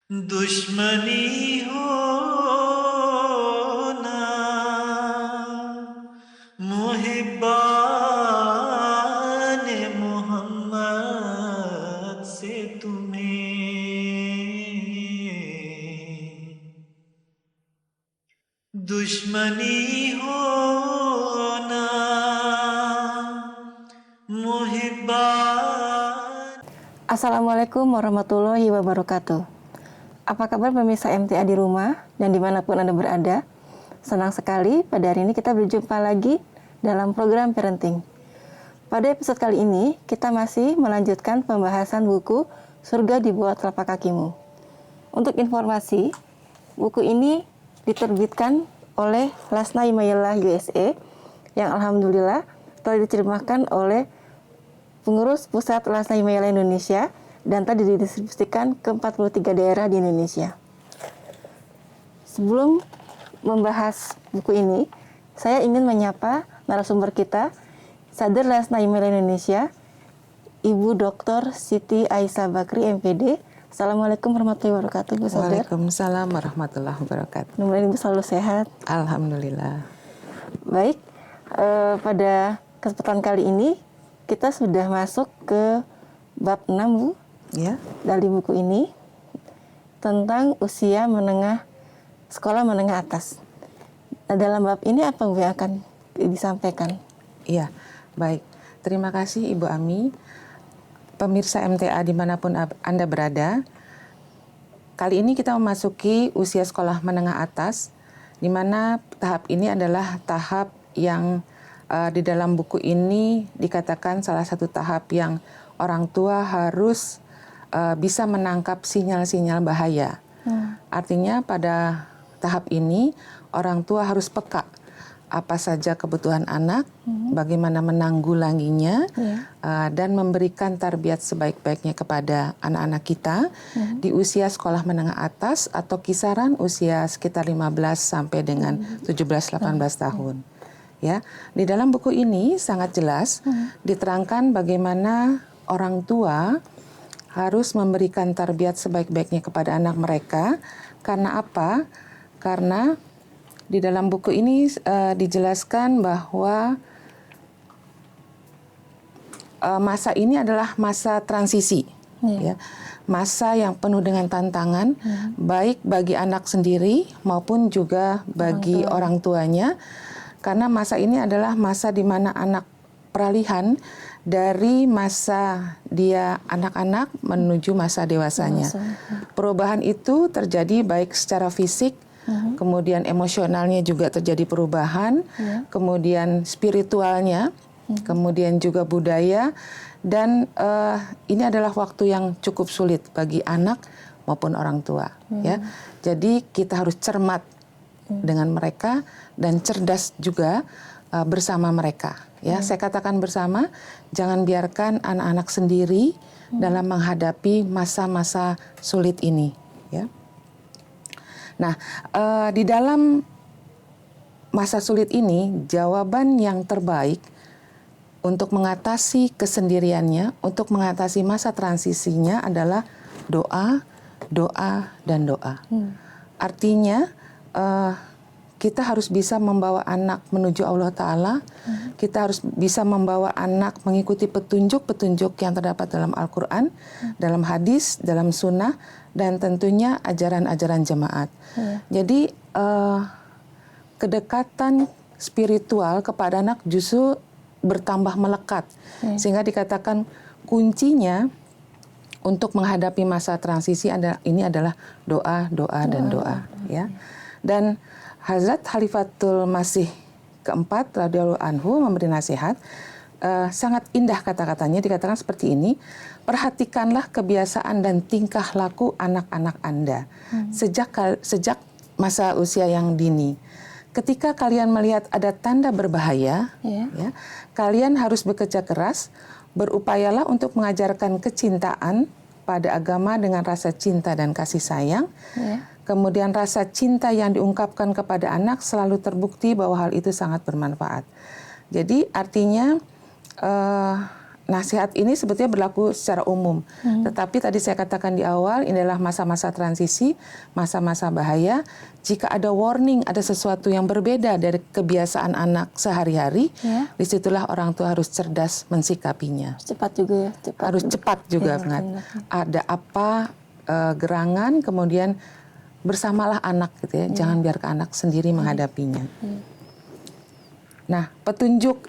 दुश्मनी हो ना मुहिब्बान मोहम्मद से तुम्हें दुश्मनी हो ना मुहिब्बान. Assalamualaikum warahmatullahi wabarakatuh. Apa kabar pemirsa MTA di rumah dan dimanapun Anda berada? Senang sekali pada hari ini kita berjumpa lagi dalam program parenting. Pada episode kali ini kita masih melanjutkan pembahasan buku Surga di Bawah Telapak Kakimu. Untuk informasi, buku ini diterbitkan oleh Lasna Himayallah USA yang alhamdulillah telah diterjemahkan oleh pengurus Pusat Lasna Himayallah Indonesia dan tadi didistribusikan ke 43 daerah di Indonesia. Sebelum membahas buku ini, saya ingin menyapa narasumber kita, Sadr Lasna Himayallah Indonesia, Ibu Dr. Siti Aisyah Bakri, MPD. Assalamualaikum warahmatullahi wabarakatuh, Bu Sadr. Waalaikumsalam warahmatullahi wabarakatuh. Mudah-mudahan Ibu selalu sehat. Alhamdulillah. Baik, pada kesempatan kali ini kita sudah masuk ke bab 6, Bu. Ya. Dari buku ini tentang usia menengah, sekolah menengah atas. Nah, dalam bab ini apa Bu yang akan disampaikan? Iya, baik. Terima kasih Ibu Ami. Pemirsa MTA dimanapun Anda berada, kali ini kita memasuki usia sekolah menengah atas, di mana tahap ini adalah tahap yang di dalam buku ini dikatakan salah satu tahap yang orang tua harus bisa menangkap sinyal-sinyal bahaya. Artinya pada tahap ini orang tua harus peka apa saja kebutuhan anak, bagaimana menanggulanginya, dan memberikan tarbiyat sebaik-baiknya kepada anak-anak kita di usia sekolah menengah atas atau kisaran usia sekitar 15 sampai dengan 17-18 tahun. Ya, di dalam buku ini sangat jelas diterangkan bagaimana orang tua harus memberikan tarbiyat sebaik-baiknya kepada anak mereka. Karena apa? Karena di dalam buku ini dijelaskan bahwa masa ini adalah masa transisi, ya, masa yang penuh dengan tantangan, baik bagi anak sendiri maupun juga bagi orang tuanya. Karena masa ini adalah masa di mana anak peralihan dari masa dia anak-anak menuju masa dewasanya. Perubahan itu terjadi baik secara fisik, kemudian emosionalnya juga terjadi perubahan, kemudian spiritualnya, kemudian juga budaya, dan ini adalah waktu yang cukup sulit bagi anak maupun orang tua. Ya, jadi kita harus cermat dengan mereka dan cerdas juga bersama mereka. Ya, saya katakan bersama, jangan biarkan anak-anak sendiri dalam menghadapi masa-masa sulit ini. Ya. Nah, di dalam masa sulit ini, jawaban yang terbaik untuk mengatasi kesendiriannya, untuk mengatasi masa transisinya adalah doa, doa, dan doa. Artinya, kita harus bisa membawa anak menuju Allah Ta'ala, kita harus bisa membawa anak mengikuti petunjuk-petunjuk yang terdapat dalam Al-Quran, dalam hadis, dalam sunnah, dan tentunya ajaran-ajaran jemaat. Jadi kedekatan spiritual kepada anak justru bertambah melekat, sehingga dikatakan kuncinya untuk menghadapi masa transisi ini adalah doa, doa, dan doa. Ya. Dan Hazrat Khalifatul Masih keempat radhiyallahu anhu memberi nasihat, sangat indah kata-katanya, dikatakan seperti ini: perhatikanlah kebiasaan dan tingkah laku anak-anak Anda sejak masa usia yang dini. Ketika kalian melihat ada tanda berbahaya, ya, kalian harus bekerja keras, berupayalah untuk mengajarkan kecintaan pada agama dengan rasa cinta dan kasih sayang. Kemudian rasa cinta yang diungkapkan kepada anak selalu terbukti bahwa hal itu sangat bermanfaat. Jadi artinya nasihat ini sebetulnya berlaku secara umum. Tetapi tadi saya katakan di awal, ini adalah masa-masa transisi, masa-masa bahaya. Jika ada warning, ada sesuatu yang berbeda dari kebiasaan anak sehari-hari, disitulah orang tua harus cerdas mensikapinya. Cepat juga ya. Harus cepat juga, ada apa gerangan, kemudian bersamalah anak gitu ya. Jangan biarkan anak sendiri menghadapinya. Nah, petunjuk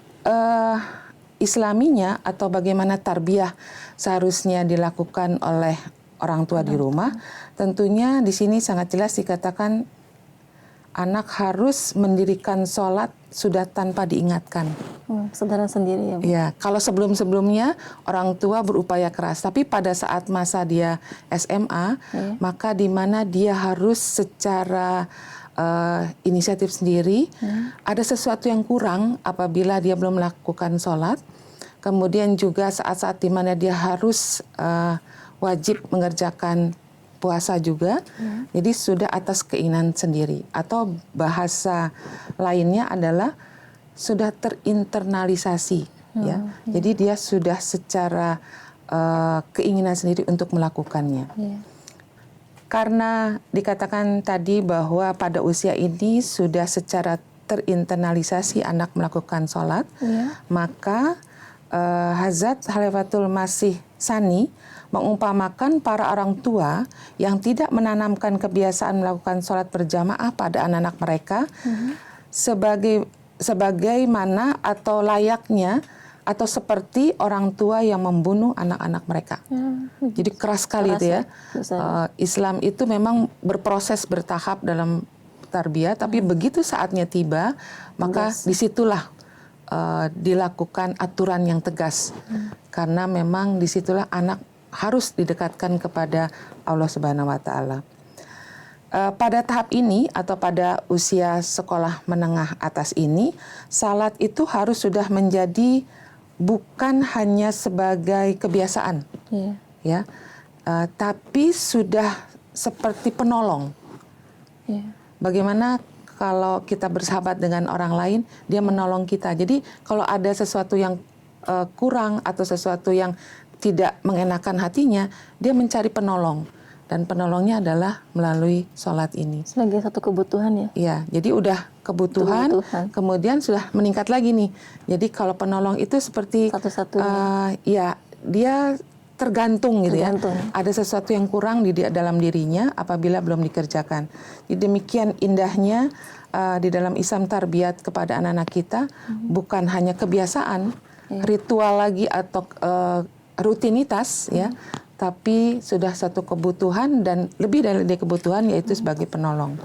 Islaminya atau bagaimana tarbiyah seharusnya dilakukan oleh orang tua di rumah, tentunya di sini sangat jelas dikatakan anak harus mendirikan sholat sudah tanpa diingatkan. Kesadaran sendiri ya, Bu? Ya, kalau sebelum-sebelumnya orang tua berupaya keras, tapi pada saat masa dia SMA, maka di mana dia harus secara inisiatif sendiri, ada sesuatu yang kurang apabila dia belum melakukan sholat, kemudian juga saat-saat di mana dia harus wajib mengerjakan puasa juga, jadi sudah atas keinginan sendiri, atau bahasa lainnya adalah sudah terinternalisasi, ya. Jadi dia sudah secara keinginan sendiri untuk melakukannya. Karena dikatakan tadi bahwa pada usia ini sudah secara terinternalisasi anak melakukan sholat, maka Hazrat Khalifatul Masih Tsani mengumpamakan para orang tua yang tidak menanamkan kebiasaan melakukan sholat berjamaah pada anak-anak mereka sebagaimana atau layaknya atau seperti orang tua yang membunuh anak-anak mereka. Jadi keras sekali itu ya. Islam itu memang berproses bertahap dalam tarbiyah, tapi begitu saatnya tiba, maka disitulah dilakukan aturan yang tegas. Karena memang disitulah anak harus didekatkan kepada Allah Subhanahu wa Ta'ala. Pada tahap ini atau pada usia sekolah menengah atas ini, salat itu harus sudah menjadi bukan hanya sebagai kebiasaan, ya, tapi sudah seperti penolong. Bagaimana kalau kita bersahabat dengan orang lain, dia menolong kita. Jadi kalau ada sesuatu yang kurang atau sesuatu yang tidak mengenakan hatinya, dia mencari penolong. Dan penolongnya adalah melalui sholat ini. Sebagai satu kebutuhan ya? Iya, jadi udah kebutuhan, kemudian sudah meningkat lagi nih. Jadi kalau penolong itu seperti satu-satunya. Ya, dia tergantung gitu ya. Ada sesuatu yang kurang di dalam dirinya apabila belum dikerjakan. Jadi demikian indahnya di dalam Islam tarbiyat kepada anak-anak kita, bukan hanya kebiasaan, ritual lagi atau rutinitas ya, tapi sudah satu kebutuhan dan lebih dari kebutuhan, yaitu sebagai penolong.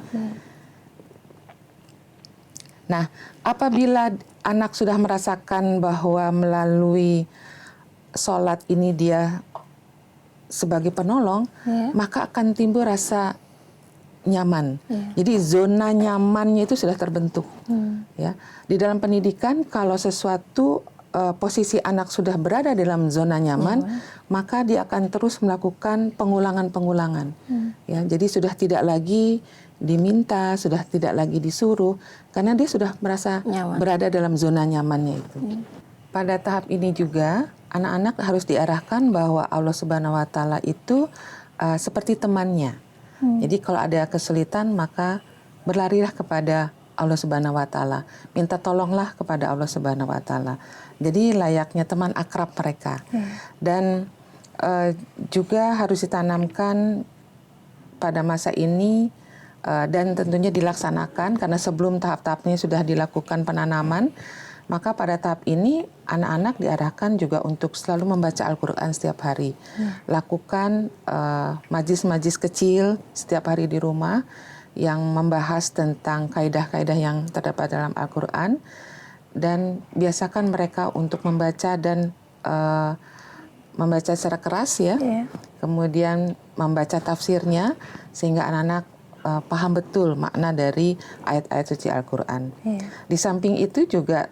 Nah, apabila anak sudah merasakan bahwa melalui sholat ini dia sebagai penolong, maka akan timbul rasa nyaman. Jadi zona nyamannya itu sudah terbentuk. Ya, di dalam pendidikan kalau sesuatu posisi anak sudah berada dalam zona nyaman, maka dia akan terus melakukan pengulangan-pengulangan. Ya, jadi sudah tidak lagi diminta, sudah tidak lagi disuruh, karena dia sudah merasa berada dalam zona nyamannya itu. Pada tahap ini juga, anak-anak harus diarahkan bahwa Allah Subhanahu wa Ta'ala itu seperti temannya. Jadi kalau ada kesulitan, maka berlarilah kepada Allah Subhanahu wa Ta'ala. Minta tolonglah kepada Allah Subhanahu wa Ta'ala. Jadi layaknya teman akrab mereka. Dan juga harus ditanamkan pada masa ini dan tentunya dilaksanakan, karena sebelum tahap-tahapnya sudah dilakukan penanaman, maka pada tahap ini anak-anak diarahkan juga untuk selalu membaca Al-Quran setiap hari. Lakukan majlis-majlis kecil setiap hari di rumah yang membahas tentang kaidah-kaidah yang terdapat dalam Al-Quran, dan biasakan mereka untuk membaca dan membaca secara keras ya, kemudian membaca tafsirnya sehingga anak-anak paham betul makna dari ayat-ayat suci Al-Quran. Di samping itu juga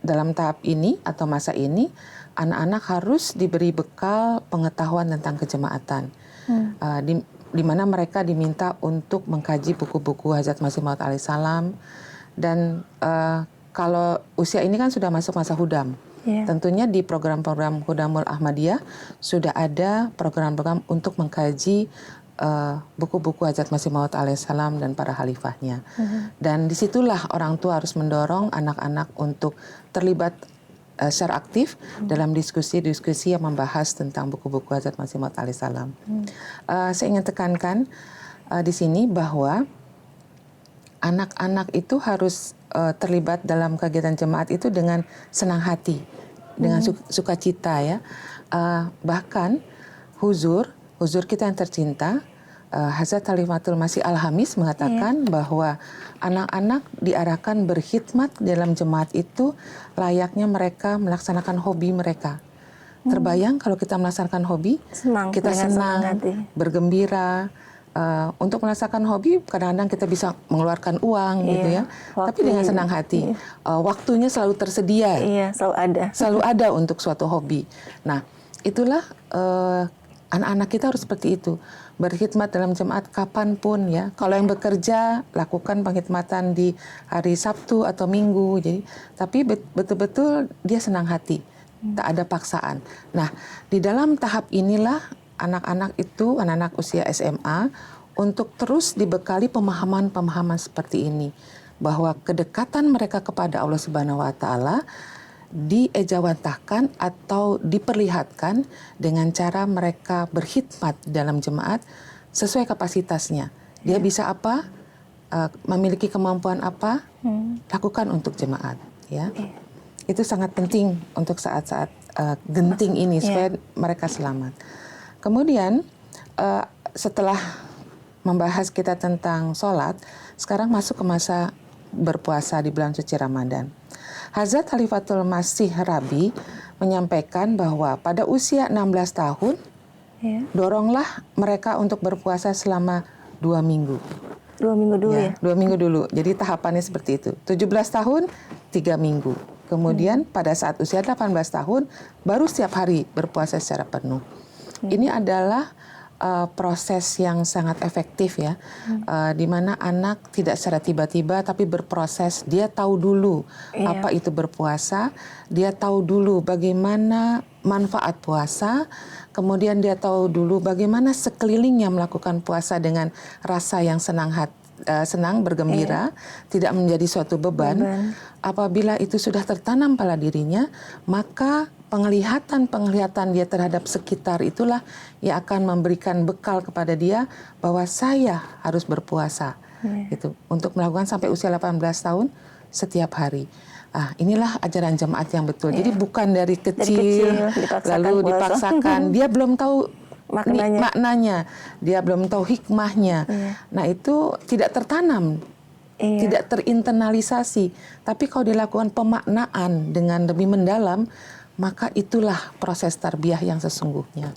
dalam tahap ini atau masa ini, anak-anak harus diberi bekal pengetahuan tentang kejemaatan. Di mana mereka diminta untuk mengkaji buku-buku Hazrat Masih Maud alaihissalam. Dan kalau usia ini kan sudah masuk masa hudam. Tentunya di program-program Hudamul Ahmadiyah sudah ada program-program untuk mengkaji buku-buku Hajat Masih Maud alaihissalam dan para khalifahnya. Dan disitulah orang tua harus mendorong anak-anak untuk terlibat secara aktif dalam diskusi-diskusi yang membahas tentang buku-buku Hajat Masih Maud alaihissalam. Saya ingin tekankan di sini bahwa anak-anak itu harus terlibat dalam kegiatan jemaat itu dengan senang hati, dengan sukacita ya. Bahkan Huzur kita yang tercinta, Hazrat Khalifatul Masih Al-Hamis mengatakan bahwa anak-anak diarahkan berkhidmat dalam jemaat itu layaknya mereka melaksanakan hobi mereka. Terbayang kalau kita melaksanakan hobi, kita senang, bergembira. Untuk melaksanakan hobi kadang-kadang kita bisa mengeluarkan uang gitu ya, tapi dengan senang hati. Waktunya selalu tersedia. Selalu ada untuk suatu hobi. Nah, itulah anak-anak kita harus seperti itu, berkhidmat dalam jemaat kapanpun ya. Kalau yang bekerja, lakukan pengkhidmatan di hari Sabtu atau Minggu. Jadi, tapi betul-betul dia senang hati, tak ada paksaan. Nah, di dalam tahap inilah anak-anak itu, anak-anak usia SMA, untuk terus dibekali pemahaman-pemahaman seperti ini, bahwa kedekatan mereka kepada Allah Subhanahu wa Ta'ala diejawantahkan atau diperlihatkan dengan cara mereka berkhidmat dalam jemaat sesuai kapasitasnya. Dia bisa apa, memiliki kemampuan apa, lakukan untuk jemaat. Ya, itu sangat penting untuk saat-saat genting ini supaya mereka selamat. Kemudian setelah membahas kita tentang sholat, sekarang masuk ke masa berpuasa di bulan suci Ramadan. Hazrat Khalifatul Masih Rabi menyampaikan bahwa pada usia 16 tahun, doronglah mereka untuk berpuasa selama 2 minggu. 2 minggu dulu ya? 2 minggu dulu. Jadi tahapannya seperti itu. 17 tahun, 3 minggu. Kemudian pada saat usia 18 tahun, baru setiap hari berpuasa secara penuh. Ini adalah proses yang sangat efektif ya, di mana anak tidak secara tiba-tiba tapi berproses. Dia tahu dulu apa itu berpuasa, dia tahu dulu bagaimana manfaat puasa, kemudian dia tahu dulu bagaimana sekelilingnya melakukan puasa dengan rasa yang senang, bergembira, tidak menjadi suatu beban. Apabila itu sudah tertanam pada dirinya, maka penglihatan dia terhadap sekitar itulah yang akan memberikan bekal kepada dia bahwa saya harus berpuasa. Gitu, untuk melakukan sampai usia 18 tahun setiap hari. Inilah ajaran jemaat yang betul. Jadi bukan dari kecil lalu dipaksakan. Dia belum tahu maknanya, dia belum tahu hikmahnya. Nah, itu tidak tertanam, tidak terinternalisasi. Tapi kalau dilakukan pemaknaan dengan lebih mendalam, maka itulah proses tarbiyah yang sesungguhnya.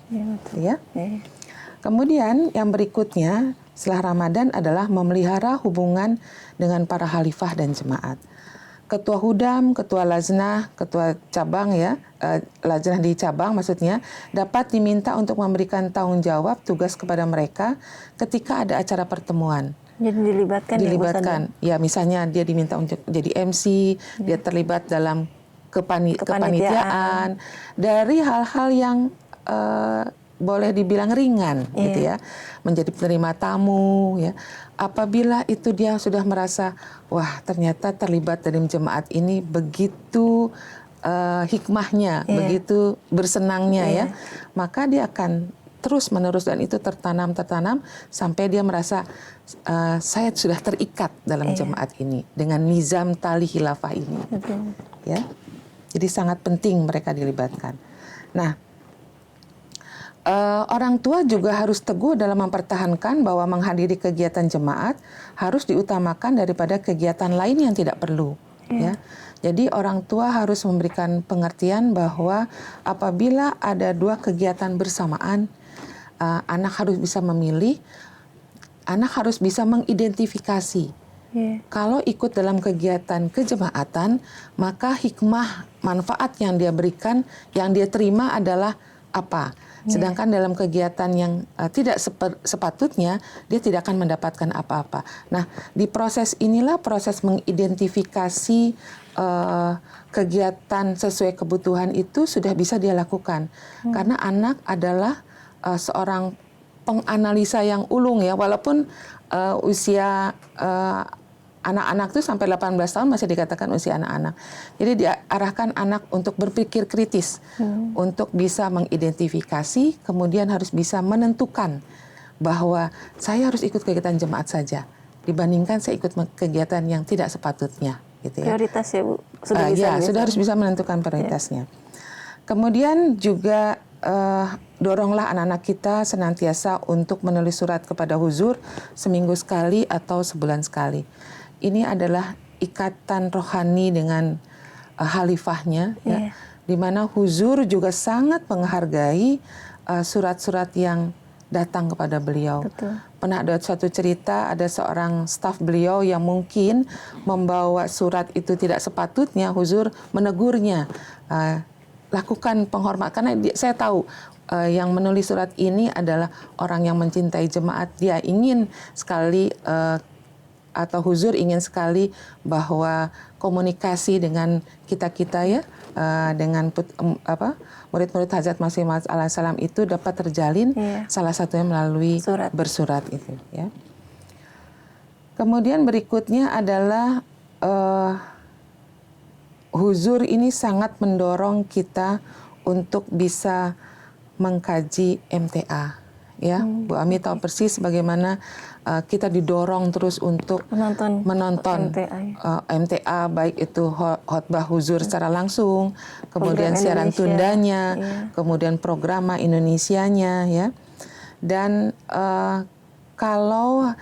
Kemudian yang berikutnya setelah Ramadan adalah memelihara hubungan dengan para khalifah dan jemaat. Ketua Hudam, Ketua Lajnah, Ketua Cabang ya, Lajnah di cabang maksudnya, dapat diminta untuk memberikan tanggung jawab tugas kepada mereka ketika ada acara pertemuan. Jadi dilibatkan. Ya, misalnya dia diminta untuk jadi MC, dia terlibat dalam kepanitiaan, dari hal-hal yang boleh dibilang ringan gitu ya, menjadi penerima tamu ya. Apabila itu dia sudah merasa, wah ternyata terlibat dalam jemaat ini begitu hikmahnya, begitu bersenangnya ya, maka dia akan terus menerus dan itu tertanam sampai dia merasa saya sudah terikat dalam jemaat ini dengan nizam tali khilafah ini. Ya, jadi sangat penting mereka dilibatkan. Nah, orang tua juga harus teguh dalam mempertahankan bahwa menghadiri kegiatan jemaat harus diutamakan daripada kegiatan lain yang tidak perlu. Ya, jadi orang tua harus memberikan pengertian bahwa apabila ada 2 kegiatan bersamaan, anak harus bisa memilih, anak harus bisa mengidentifikasi. Kalau ikut dalam kegiatan kejemaatan, maka hikmah manfaat yang dia berikan, yang dia terima adalah apa? Sedangkan dalam kegiatan yang tidak sepatutnya, dia tidak akan mendapatkan apa-apa. Nah, di proses inilah proses mengidentifikasi kegiatan sesuai kebutuhan itu sudah bisa dia lakukan. Karena anak adalah seorang penganalisa yang ulung ya, walaupun usia anak-anak itu sampai 18 tahun masih dikatakan usia anak-anak. Jadi diarahkan anak untuk berpikir kritis, untuk bisa mengidentifikasi, kemudian harus bisa menentukan bahwa saya harus ikut kegiatan jemaat saja, dibandingkan saya ikut kegiatan yang tidak sepatutnya. Gitu ya. Prioritas ya Bu? Sudah bisa, sudah harus bisa menentukan prioritasnya. Kemudian juga doronglah anak-anak kita senantiasa untuk menulis surat kepada huzur seminggu sekali atau sebulan sekali. Ini adalah ikatan rohani dengan khalifahnya, ya, di mana huzur juga sangat menghargai surat-surat yang datang kepada beliau. Betul. Pernah ada suatu cerita, ada seorang staf beliau yang mungkin membawa surat itu tidak sepatutnya, huzur menegurnya. Lakukan penghormatan, karena saya tahu yang menulis surat ini adalah orang yang mencintai jemaat. Dia ingin sekali atau huzur ingin sekali bahwa komunikasi dengan kita-kita ya, dengan murid-murid Hazrat Masih Maud alaihissalam itu dapat terjalin, salah satunya melalui bersurat itu ya. Kemudian berikutnya adalah huzur ini sangat mendorong kita untuk bisa mengkaji MTA ya. Bu Ami tahu persis bagaimana kita didorong terus untuk menonton MTA, baik itu khotbah huzur secara langsung, kemudian siaran tundanya, kemudian program Indonesianya ya. Dan kalau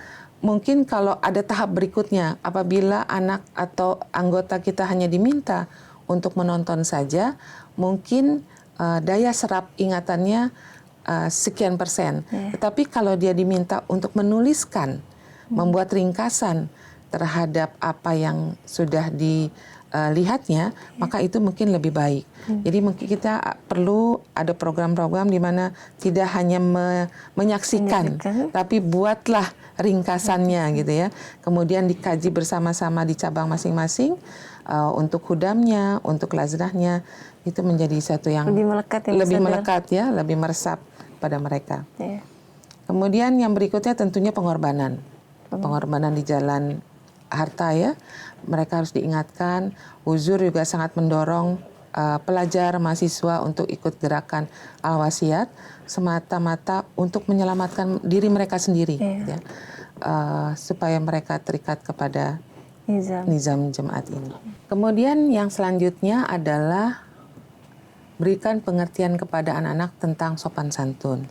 ada tahap berikutnya, apabila anak atau anggota kita hanya diminta untuk menonton saja, mungkin daya serap ingatannya sekian persen. Tetapi kalau dia diminta untuk menuliskan, membuat ringkasan terhadap apa yang sudah dilihatnya, maka itu mungkin lebih baik. Jadi mungkin kita perlu ada program-program di mana tidak hanya menyaksikan, tapi buatlah ringkasannya gitu ya. Kemudian dikaji bersama-sama di cabang masing-masing untuk hudamnya, untuk laznahnya, itu menjadi satu yang lebih melekat ya, lebih meresap pada mereka. Kemudian yang berikutnya tentunya pengorbanan. Pengorbanan di jalan harta ya. Mereka harus diingatkan. Huzur juga sangat mendorong pelajar, mahasiswa untuk ikut gerakan Al-Wasiyat semata-mata untuk menyelamatkan diri mereka sendiri ya. Supaya mereka terikat kepada nizam jemaat ini. Kemudian yang selanjutnya adalah berikan pengertian kepada anak-anak tentang sopan santun.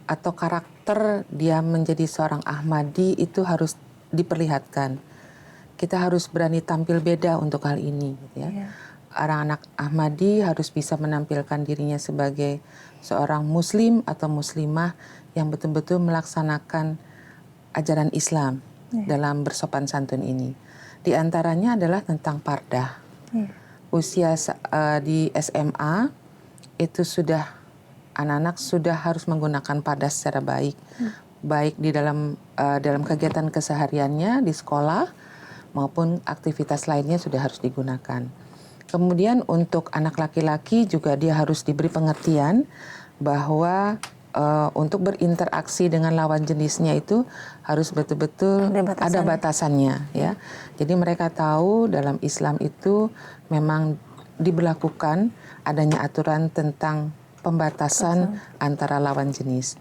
Atau karakter dia menjadi seorang Ahmadi itu harus diperlihatkan. Kita harus berani tampil beda untuk hal ini. Gitu ya. Anak-anak Ahmadi harus bisa menampilkan dirinya sebagai seorang muslim atau muslimah yang betul-betul melaksanakan ajaran Islam dalam bersopan santun ini. Di antaranya adalah tentang pardah. Usia di SMA itu sudah anak-anak sudah harus menggunakan pardah secara baik, baik di dalam kegiatan kesehariannya di sekolah maupun aktivitas lainnya sudah harus digunakan. Kemudian untuk anak laki-laki juga dia harus diberi pengertian bahwa untuk berinteraksi dengan lawan jenisnya itu harus betul-betul ada batasannya ya. Jadi mereka tahu dalam Islam itu memang diberlakukan adanya aturan tentang pembatasan antara lawan jenis.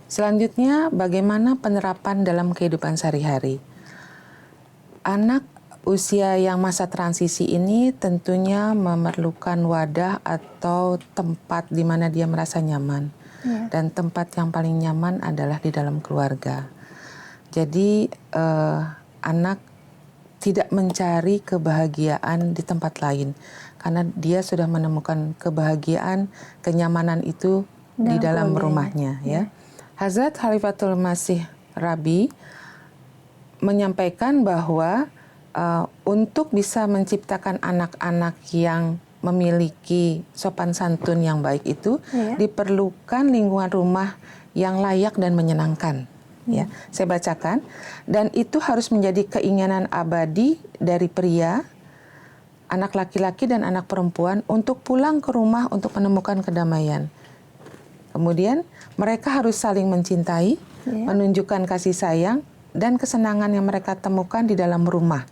Selanjutnya bagaimana penerapan dalam kehidupan sehari-hari. Anak usia yang masa transisi ini tentunya memerlukan wadah atau tempat di mana dia merasa nyaman. Dan tempat yang paling nyaman adalah di dalam keluarga. Jadi anak tidak mencari kebahagiaan di tempat lain. Karena dia sudah menemukan kebahagiaan, kenyamanan itu di dalam rumahnya. Ya. Hazrat Khalifatul Masih Rabi menyampaikan bahwa untuk bisa menciptakan anak-anak yang memiliki sopan santun yang baik itu diperlukan lingkungan rumah yang layak dan menyenangkan. Ya, saya bacakan. Dan itu harus menjadi keinginan abadi dari pria, anak laki-laki dan anak perempuan untuk pulang ke rumah untuk menemukan kedamaian. Kemudian mereka harus saling mencintai, menunjukkan kasih sayang dan kesenangan yang mereka temukan di dalam rumah.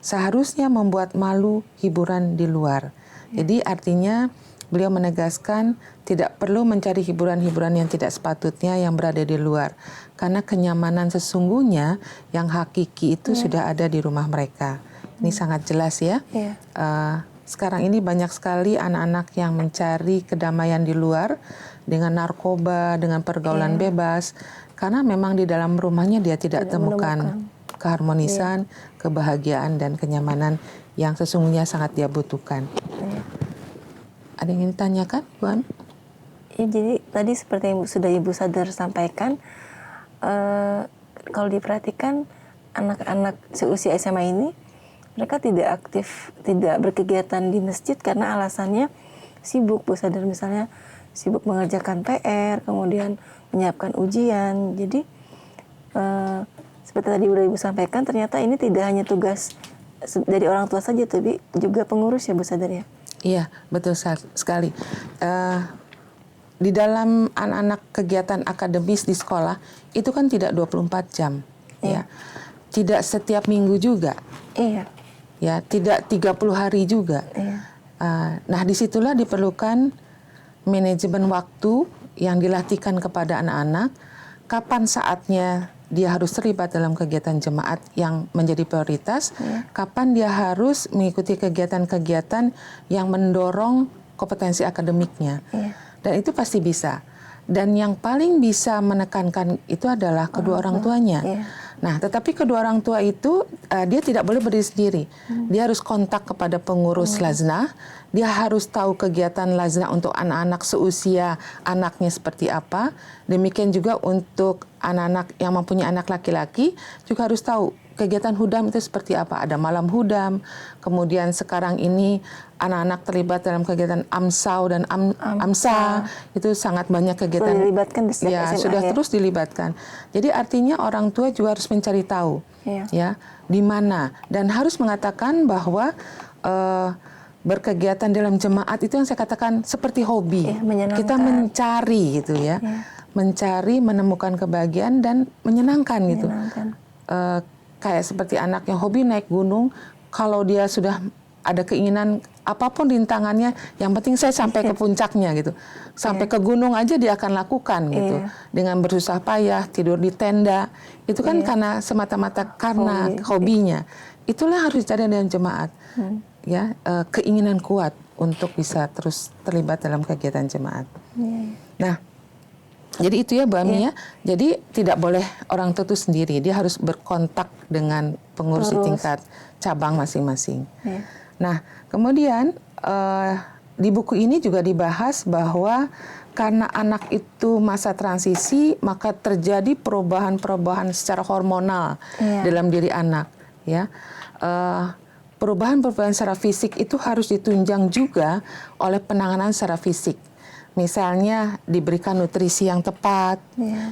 Seharusnya membuat malu hiburan di luar. Jadi artinya beliau menegaskan tidak perlu mencari hiburan-hiburan yang tidak sepatutnya yang berada di luar. Karena kenyamanan sesungguhnya yang hakiki itu sudah ada di rumah mereka. Ini sangat jelas ya. Sekarang ini banyak sekali anak-anak yang mencari kedamaian di luar dengan narkoba, dengan pergaulan bebas. Karena memang di dalam rumahnya dia tidak temukan keharmonisan, kebahagiaan, dan kenyamanan yang sesungguhnya sangat dia butuhkan. Ada yang ingin ditanyakan, Bu An? Ya, jadi tadi seperti yang sudah Ibu Sadar sampaikan, kalau diperhatikan anak-anak seusia SMA ini, mereka tidak aktif, tidak berkegiatan di masjid karena alasannya sibuk, Bu Sadar, misalnya sibuk mengerjakan PR, kemudian menyiapkan ujian. Jadi seperti tadi udah Ibu sampaikan, ternyata ini tidak hanya tugas dari orang tua saja, tapi juga pengurus ya, Bu Sadar ya? Iya, betul sekali. Di dalam anak-anak kegiatan akademis di sekolah, itu kan tidak 24 jam. Ya. Tidak setiap minggu juga. Ya, tidak 30 hari juga. Nah, disitulah diperlukan manajemen waktu yang dilatihkan kepada anak-anak, kapan saatnya dia harus terlibat dalam kegiatan jemaat yang menjadi prioritas, kapan dia harus mengikuti kegiatan-kegiatan yang mendorong kompetensi akademiknya. Dan itu pasti bisa. Dan yang paling bisa menekankan itu adalah kedua orang tuanya. Nah, tetapi kedua orang tua itu dia tidak boleh berdiri sendiri. Dia harus kontak kepada pengurus Lajnah. Dia harus tahu kegiatan Lajnah untuk anak-anak seusia anaknya seperti apa. Demikian juga untuk anak-anak yang mempunyai anak laki-laki juga harus tahu kegiatan hudam itu seperti apa. Ada malam hudam, kemudian sekarang ini anak-anak terlibat dalam kegiatan AMSAU dan AMSA. Itu sangat banyak kegiatan. Sudah dilibatkan di SMA, sudah terus dilibatkan. Jadi artinya orang tua juga harus mencari tahu, ya, di mana, dan harus mengatakan bahwa berkegiatan dalam jemaat itu yang saya katakan seperti hobi. Kita mencari gitu ya, mencari, menemukan kebahagiaan dan menyenangkan gitu. Kayak seperti anak yang hobi naik gunung, kalau dia sudah ada keinginan apapun rintangannya, yang penting saya sampai ke puncaknya gitu. Sampai ke gunung aja dia akan lakukan gitu. Dengan bersusah payah, tidur di tenda. Itu kan karena semata-mata karena hobinya. Itulah harus dicari dengan jemaat. Ya, keinginan kuat untuk bisa terus terlibat dalam kegiatan jemaat. Nah, jadi itu ya Bu Ami ya. Jadi tidak boleh orang tua itu sendiri. Dia harus berkontak dengan pengurus di tingkat cabang masing-masing. Nah, kemudian di buku ini juga dibahas bahwa karena anak itu masa transisi, maka terjadi perubahan-perubahan secara hormonal dalam diri anak. Ya, perubahan-perubahan secara fisik itu harus ditunjang juga oleh penanganan secara fisik. Misalnya diberikan nutrisi yang tepat,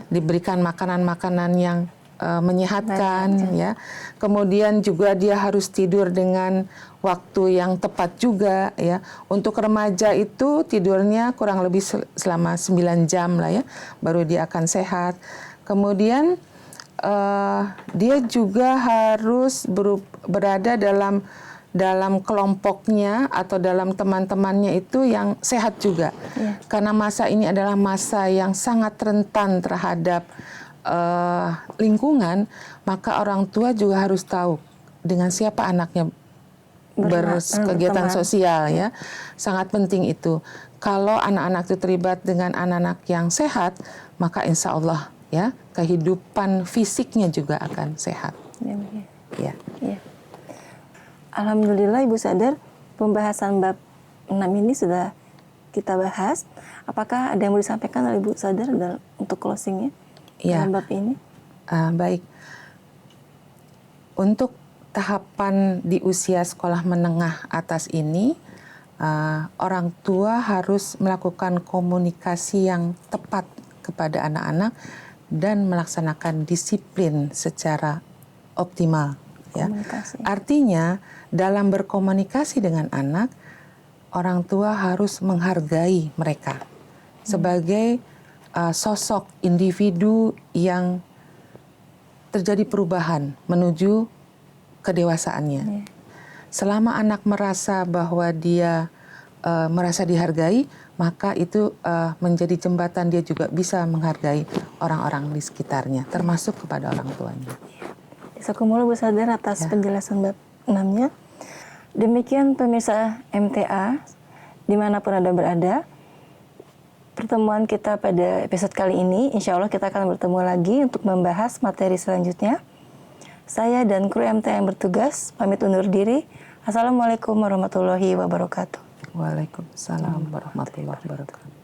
diberikan makanan-makanan yang menyehatkan, ya. Kemudian juga dia harus tidur dengan waktu yang tepat juga, ya. Untuk remaja itu tidurnya kurang lebih selama 9 jam lah ya, baru dia akan sehat. Kemudian dia juga harus berada dalam kelompoknya atau dalam teman-temannya itu yang sehat juga. Karena masa ini adalah masa yang sangat rentan terhadap lingkungan, maka orang tua juga harus tahu dengan siapa anaknya berkegiatan sosial ya. Sangat penting itu. Kalau anak-anak itu terlibat dengan anak-anak yang sehat, maka insya Allah ya kehidupan fisiknya juga akan sehat. Ya. Alhamdulillah Ibu Sadar, pembahasan bab 6 ini sudah kita bahas. Apakah ada yang mau disampaikan oleh Ibu Sadar untuk closingnya dalam bab ini? Baik. Untuk tahapan di usia sekolah menengah atas ini, orang tua harus melakukan komunikasi yang tepat kepada anak-anak dan melaksanakan disiplin secara optimal. Ya. Artinya dalam berkomunikasi dengan anak, orang tua harus menghargai mereka sebagai sosok individu yang terjadi perubahan menuju kedewasaannya. Selama anak merasa bahwa dia merasa dihargai, maka itu menjadi jembatan dia juga bisa menghargai orang-orang di sekitarnya, termasuk kepada orang tuanya. Jazakumullah Bu Sadar atas penjelasan bab 6-nya. Demikian pemirsa MTA dimanapun Anda berada. Pertemuan kita pada episode kali ini, insya Allah kita akan bertemu lagi untuk membahas materi selanjutnya. Saya dan kru MTA yang bertugas pamit undur diri. Assalamualaikum warahmatullahi wabarakatuh. Waalaikumsalam warahmatullahi wabarakatuh.